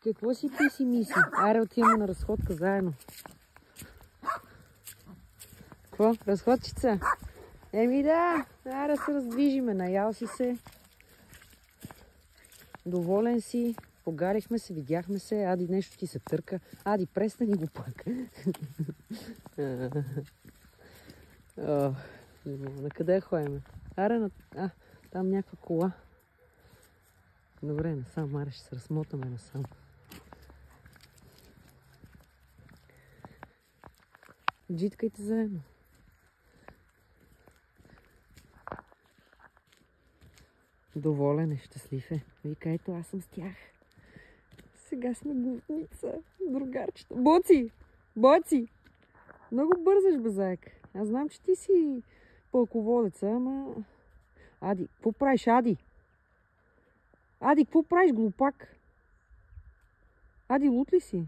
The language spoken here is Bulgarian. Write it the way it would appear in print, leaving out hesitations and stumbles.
Какво си писи миси? Аре, отиваме на разходка заедно. Какво? Разходчица? Еми да, аре се раздвижиме. Наял си се. Доволен си. Погарихме се, видяхме се. Ади, нещо ти се търка. Ади, престани го пак. На къде ходим? Аре, там някаква кола. Добре, насам, аре, ще се размотаме насам. Джиткайте заедно. Доволен е, щастлив е. Вика, ето аз съм с тях. Сега сме глутница, другарчета. Боци! Боци! Много бързаш, бе, заек. Аз знам, че ти си пълководеца, ама... Ади, какво правиш, Ади? Ади, какво правиш, глупак? Ади, лут ли си?